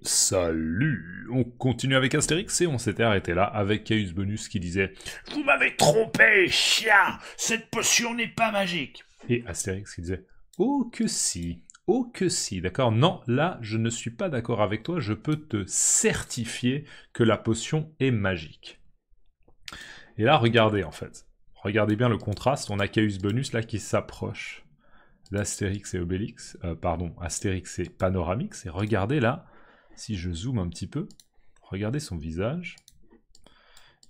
Salut! On continue avec Astérix et on s'était arrêté là avec Caius Bonus qui disait Vous m'avez trompé, chien. Cette potion n'est pas magique. et Astérix qui disait oh que si, d'accord? Non, là je ne suis pas d'accord avec toi, je peux te certifier que la potion est magique. Et là regardez en fait, regardez bien le contraste, on a Caius Bonus là qui s'approche d'Astérix et Obélix, Astérix et Panoramix, et regardez là, si je zoome un petit peu, regardez son visage,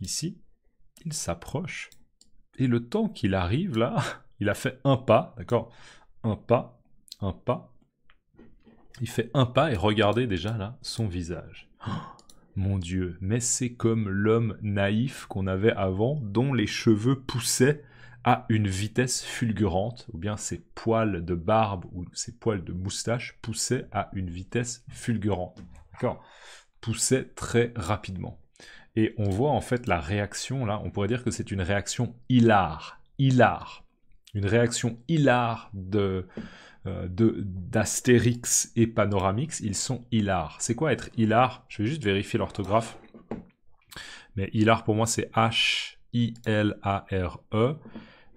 ici, il s'approche, et le temps qu'il arrive là, il a fait un pas, d'accord? Un pas, il fait un pas, et regardez déjà là, son visage. Oh, mon Dieu, mais c'est comme l'homme naïf qu'on avait avant, dont les cheveux poussaient à une vitesse fulgurante, ou bien ses poils de barbe ou ses poils de moustache poussaient à une vitesse fulgurante. D'accord? Poussaient très rapidement. Et on voit en fait la réaction, là, on pourrait dire que c'est une réaction hilare. Une réaction hilare d'Astérix et Panoramix, ils sont hilars. C'est quoi être hilar? Je vais juste vérifier l'orthographe. Mais hilar pour moi c'est H-I-L-A-R-E.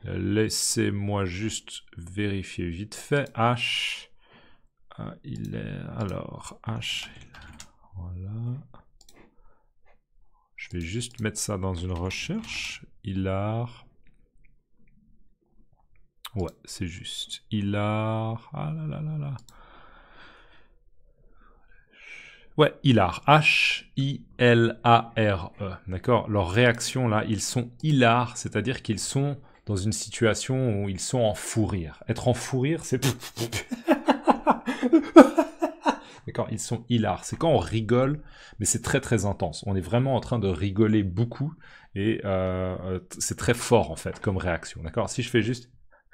Laissez-moi juste vérifier vite fait. H. Alors, H. Voilà. Je vais juste mettre ça dans une recherche. Hilar. Ouais, c'est juste. Hilar. Ah là là là là. Ouais, hilar. H-I-L-A-R-E. D'accord? Leurs réactions là, ils sont hilars, c'est-à-dire qu'ils sont dans une situation où ils sont en fou rire. Être en fou rire, c'est... D'accord, ils sont hilars. C'est quand on rigole, mais c'est très très intense. On est vraiment en train de rigoler beaucoup et c'est très fort en fait comme réaction. D'accord, si je fais juste...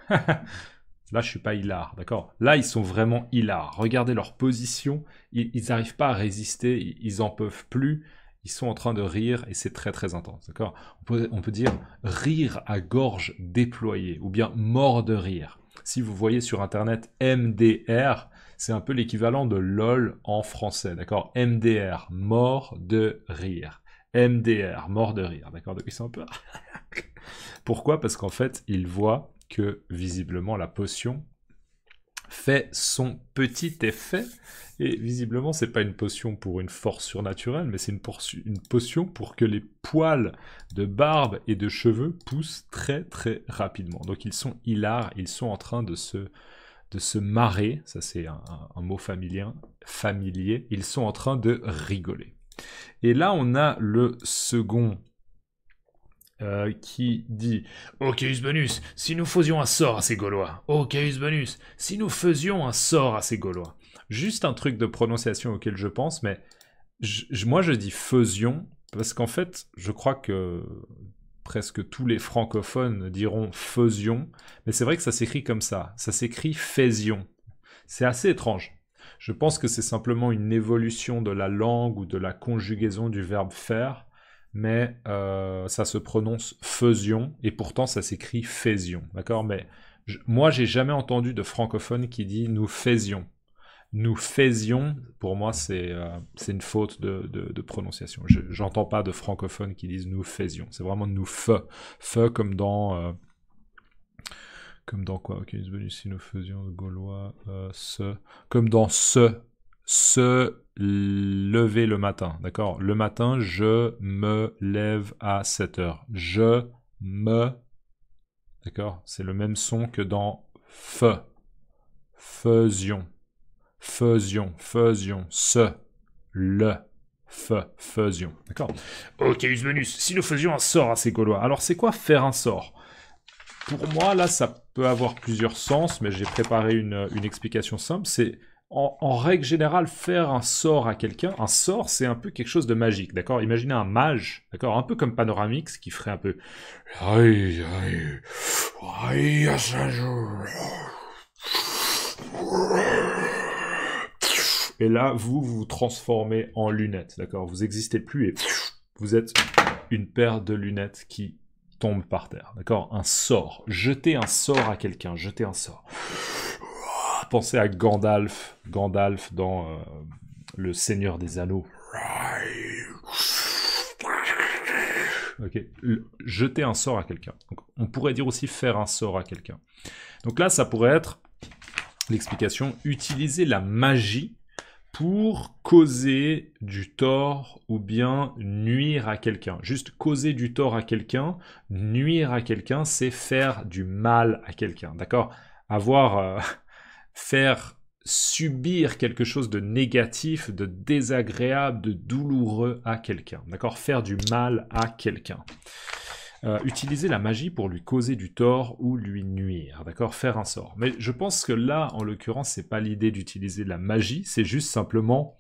Là, je suis pas hilar, d'accord? Là, ils sont vraiment hilars. Regardez leur position. Ils n'arrivent pas à résister. Ils en peuvent plus. Ils sont en train de rire et c'est très très intense, d'accord? On peut dire rire à gorge déployée ou bien mort de rire. Si vous voyez sur internet MDR, c'est un peu l'équivalent de LOL en français, d'accord? MDR, mort de rire. MDR, mort de rire, d'accord? Donc ils sont un peu... Pourquoi? Parce qu'en fait, ils voient que visiblement la potion fait son petit effet, et visiblement c'est pas une potion pour une force surnaturelle, mais c'est une potion pour que les poils de barbe et de cheveux poussent très très rapidement. Donc ils sont hilars, ils sont en train de se marrer, ça c'est un mot familier, ils sont en train de rigoler. Et là on a le second qui dit Oh, Caius Bonus, si nous faisions un sort à ces Gaulois. Oh, Caius Bonus, si nous faisions un sort à ces Gaulois. Juste un truc de prononciation auquel je pense, mais moi je dis faisions, parce qu'en fait, je crois que presque tous les francophones diront faisions, mais c'est vrai que ça s'écrit comme ça s'écrit faisions. C'est assez étrange. Je pense que c'est simplement une évolution de la langue ou de la conjugaison du verbe faire, mais ça se prononce faisions, et pourtant ça s'écrit faisions, d'accord? Mais moi j'ai jamais entendu de francophone qui dit nous faisions. Nous faisions, pour moi c'est une faute de prononciation. J'entends pas de francophones qui disent nous faisions, c'est vraiment nous fe comme dans quoi? Ok, si nous faisions gaulois, comme dans se lever le matin, d'accord? Le matin, je me lève à 7 heures. Je me... D'accord? C'est le même son que dans faisions. Faisions. D'accord? Oh, Caius Bonus, si nous faisions un sort à ces Gaulois. Alors, c'est quoi faire un sort? Pour moi, là, ça peut avoir plusieurs sens, mais j'ai préparé une explication simple. C'est, en règle générale, faire un sort à quelqu'un. Un sort, c'est un peu quelque chose de magique, d'accord? Imaginez un mage, d'accord? Un peu comme Panoramix, qui ferait un peu... Et là, vous vous transformez en lunettes, d'accord? Vous n'existez plus et vous êtes une paire de lunettes qui tombe par terre, d'accord? Un sort. Jeter un sort à quelqu'un, jeter un sort. Pensez à Gandalf dans le Seigneur des Anneaux. Ok, jeter un sort à quelqu'un. Donc, on pourrait dire aussi faire un sort à quelqu'un. Donc là, ça pourrait être l'explication, utiliser la magie pour causer du tort ou bien nuire à quelqu'un. Juste causer du tort à quelqu'un, nuire à quelqu'un, c'est faire du mal à quelqu'un. D'accord? Faire subir quelque chose de négatif, de désagréable, de douloureux à quelqu'un. D'accord? Faire du mal à quelqu'un. Utiliser la magie pour lui causer du tort ou lui nuire, d'accord? Faire un sort. Mais je pense que là, en l'occurrence, c'est pas l'idée d'utiliser la magie, c'est juste simplement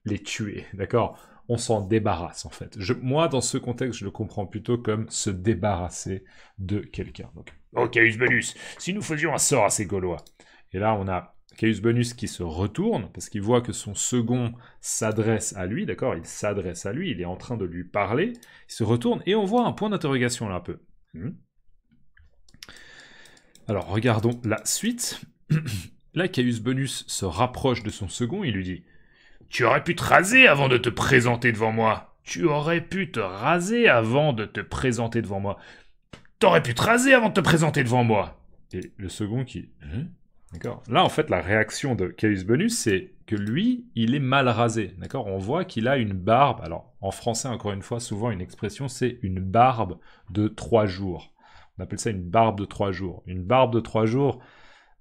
les tuer, d'accord? On s'en débarrasse, en fait. Moi, dans ce contexte, je le comprends plutôt comme se débarrasser de quelqu'un. Donc, oh, Caius Bonus, si nous faisions un sort à ces Gaulois. Et là, on a Caius Bonus qui se retourne, parce qu'il voit que son second s'adresse à lui, d'accord? Il s'adresse à lui, il est en train de lui parler, il se retourne, et on voit un point d'interrogation là un peu. Alors, regardons la suite. Là, Caius Bonus se rapproche de son second, il lui dit « Tu aurais pu te raser avant de te présenter devant moi. Tu aurais pu te raser avant de te présenter devant moi. T'aurais pu te raser avant de te présenter devant moi. » Et le second qui... D'accord. Là, en fait, la réaction de Caius Bonus, c'est que lui, il est mal rasé. D'accord. On voit qu'il a une barbe. Alors, en français, encore une fois, souvent, une expression, c'est une barbe de 3 jours. On appelle ça une barbe de 3 jours. Une barbe de 3 jours,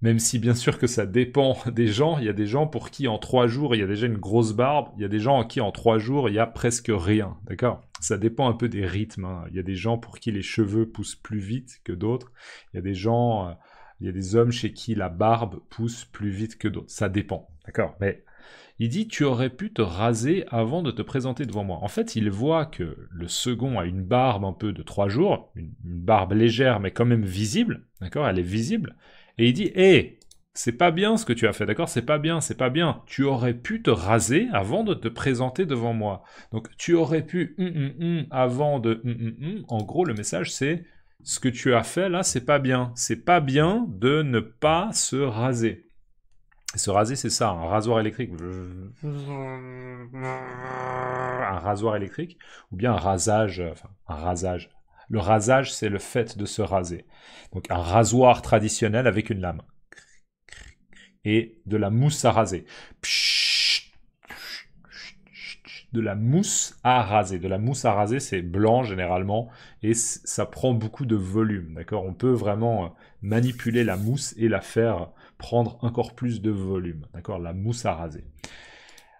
même si, bien sûr, que ça dépend des gens. Il y a des gens pour qui, en 3 jours, il y a déjà une grosse barbe. Il y a des gens en qui, en 3 jours, il y a presque rien. D'accord. Ça dépend un peu des rythmes. Hein. Il y a des gens pour qui les cheveux poussent plus vite que d'autres. Il y a des gens... Il y a des hommes chez qui la barbe pousse plus vite que d'autres. Ça dépend, d'accord? Mais il dit, tu aurais pu te raser avant de te présenter devant moi. En fait, il voit que le second a une barbe un peu de 3 jours, une barbe légère mais quand même visible, d'accord? Elle est visible. Et il dit, hé, c'est pas bien ce que tu as fait, d'accord? C'est pas bien, c'est pas bien. Tu aurais pu te raser avant de te présenter devant moi. Donc, tu aurais pu avant de En gros, le message, c'est... Ce que tu as fait là, c'est pas bien. C'est pas bien de ne pas se raser. Et se raser, c'est ça, un rasoir électrique. Un rasoir électrique, ou bien un rasage. Enfin, un rasage. Le rasage, c'est le fait de se raser. Donc un rasoir traditionnel avec une lame. Et de la mousse à raser. De la mousse à raser. De la mousse à raser, c'est blanc généralement, et ça prend beaucoup de volume, d'accord? On peut vraiment manipuler la mousse et la faire prendre encore plus de volume, d'accord? La mousse à raser.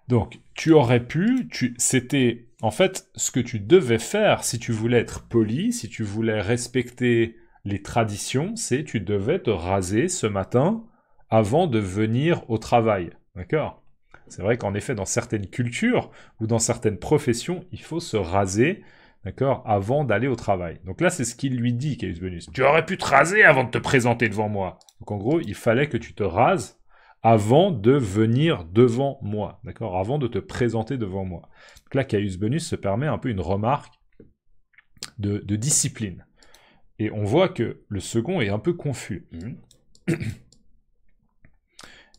Donc, tu aurais pu, c'était en fait ce que tu devais faire si tu voulais être poli, si tu voulais respecter les traditions, c'est tu devais te raser ce matin avant de venir au travail, d'accord? C'est vrai qu'en effet, dans certaines cultures ou dans certaines professions, il faut se raser, d'accord, avant d'aller au travail. Donc là, c'est ce qu'il lui dit, Caius Bonus. Tu aurais pu te raser avant de te présenter devant moi. Donc en gros, il fallait que tu te rases avant de venir devant moi, d'accord, avant de te présenter devant moi. Donc là, Caius Bonus se permet un peu une remarque de discipline. Et on voit que le second est un peu confus.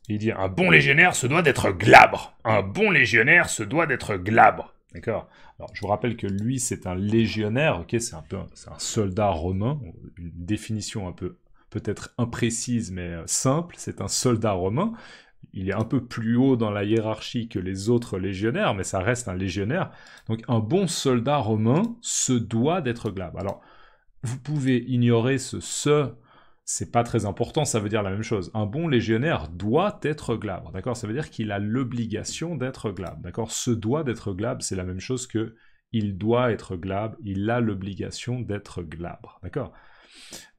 Il dit, un bon légionnaire se doit d'être glabre. Un bon légionnaire se doit d'être glabre. D'accord. Alors, je vous rappelle que lui, c'est un légionnaire, ok, c'est un soldat romain, une définition un peu, peut-être imprécise, mais simple, c'est un soldat romain. Il est un peu plus haut dans la hiérarchie que les autres légionnaires, mais ça reste un légionnaire. Donc, un bon soldat romain se doit d'être glabre. Alors, vous pouvez ignorer c'est pas très important, ça veut dire la même chose. Un bon légionnaire doit être glabre, d'accord? Ça veut dire qu'il a l'obligation d'être glabre, d'accord? Se doit d'être glabre, c'est la même chose que il doit être glabre, il a l'obligation d'être glabre, d'accord?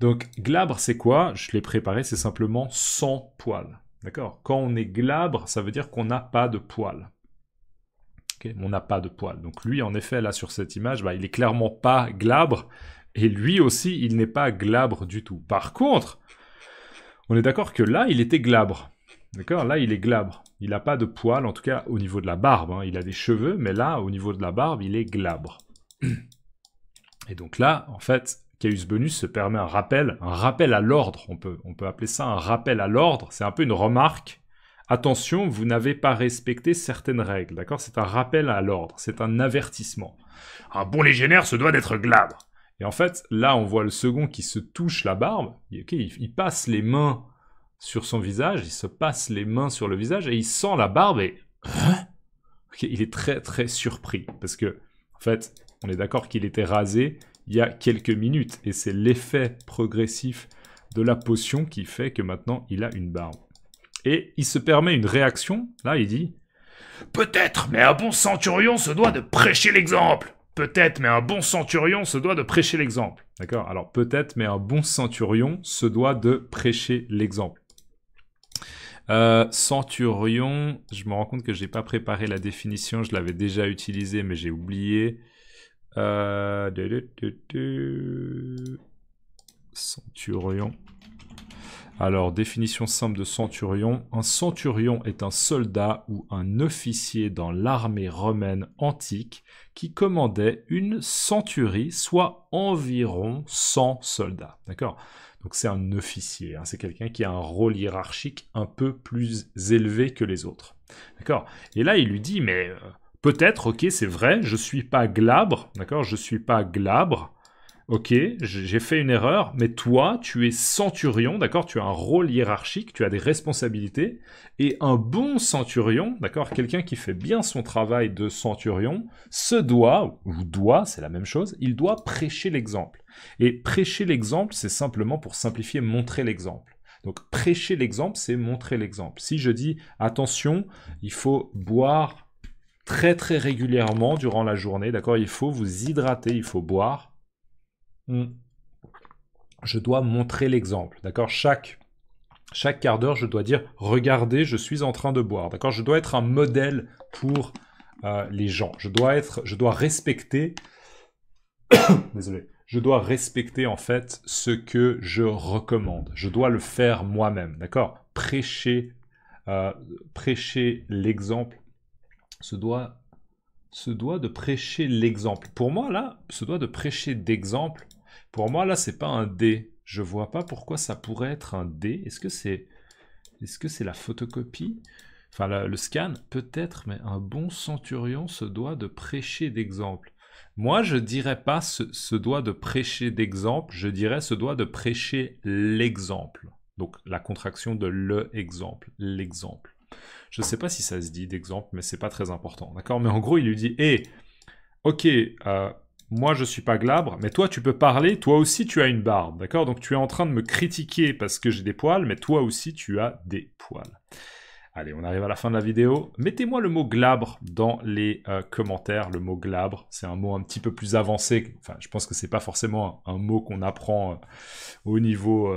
Donc, glabre, c'est quoi? Je l'ai préparé, c'est simplement sans poil, d'accord? Quand on est glabre, ça veut dire qu'on n'a pas de poil. Okay? On n'a pas de poil. Donc lui, en effet, là, sur cette image, il est clairement pas glabre, et lui aussi, il n'est pas glabre du tout. Par contre, on est d'accord que là, il était glabre. D'accord? Là, il est glabre. Il n'a pas de poils, en tout cas au niveau de la barbe. Hein. Il a des cheveux, mais là, au niveau de la barbe, il est glabre. Et donc là, en fait, Caius Bonus se permet un rappel à l'ordre. On peut appeler ça un rappel à l'ordre. C'est un peu une remarque Attention, vous n'avez pas respecté certaines règles, d'accord? C'est un rappel à l'ordre, c'est un avertissement. Un bon légionnaire se doit d'être glabre. Et en fait, là, on voit le second qui se touche la barbe. Il passe les mains sur son visage, il se passe les mains sur le visage et il sent la barbe et... il est très très surpris parce que, en fait, on est d'accord qu'il était rasé il y a quelques minutes et c'est l'effet progressif de la potion qui fait que maintenant il a une barbe. Et il se permet une réaction, là il dit... Peut-être, mais un bon centurion se doit de prêcher l'exemple. Peut-être, mais un bon centurion se doit de prêcher l'exemple. D'accord, alors peut-être, mais un bon centurion se doit de prêcher l'exemple. Centurion, je me rends compte que j'ai pas préparé la définition, je l'avais déjà utilisée, mais j'ai oublié. Centurion. Alors, définition simple de centurion. Un centurion est un soldat ou un officier dans l'armée romaine antique qui commandait une centurie, soit environ 100 soldats. D'accord ? Donc c'est un officier, hein, c'est quelqu'un qui a un rôle hiérarchique un peu plus élevé que les autres. D'accord ? Et là, il lui dit, mais peut-être, ok, c'est vrai, je suis pas glabre, d'accord ? Je suis pas glabre. Ok, j'ai fait une erreur, mais toi, tu es centurion, d'accord? Tu as un rôle hiérarchique, tu as des responsabilités, et un bon centurion, d'accord? Quelqu'un qui fait bien son travail de centurion, se doit, ou doit, c'est la même chose, il doit prêcher l'exemple. Et prêcher l'exemple, c'est simplement pour simplifier, montrer l'exemple. Donc prêcher l'exemple, c'est montrer l'exemple. Si je dis, attention, il faut boire très très régulièrement durant la journée, d'accord? Il faut vous hydrater, il faut boire. Je dois montrer l'exemple, d'accord? Chaque quart d'heure, je dois dire, regardez, je suis en train de boire, d'accord? Je dois être un modèle pour les gens. Je dois respecter, désolé, je dois respecter en fait ce que je recommande. Je dois le faire moi-même, d'accord? Prêcher l'exemple se doit de prêcher l'exemple. Pour moi, là, se doit de prêcher d'exemple. Pour moi, là, c'est pas un D. Je vois pas pourquoi ça pourrait être un D. Est-ce que c'est la photocopie? Enfin, le scan? Peut-être, mais un bon centurion se doit de prêcher d'exemple. Moi, je dirais pas se doit de prêcher d'exemple, je dirais se doit de prêcher l'exemple. Donc, la contraction de le exemple, l'exemple. Je sais pas si ça se dit d'exemple, mais c'est pas très important, d'accord? Mais en gros, il lui dit, hé, ok, moi je suis pas glabre, mais toi tu peux parler, toi aussi tu as une barbe, d'accord? Donc tu es en train de me critiquer parce que j'ai des poils, mais toi aussi tu as des poils. Allez, on arrive à la fin de la vidéo. Mettez-moi le mot glabre dans les commentaires. Le mot glabre, c'est un mot un petit peu plus avancé. Enfin, je pense que c'est pas forcément un mot qu'on apprend au niveau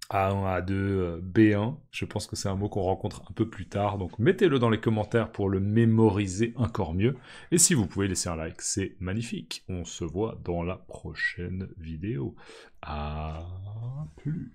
A1, A2, B1. Je pense que c'est un mot qu'on rencontre un peu plus tard. Donc mettez-le dans les commentaires pour le mémoriser encore mieux. Et si vous pouvez laisser un like, c'est magnifique. On se voit dans la prochaine vidéo. À plus.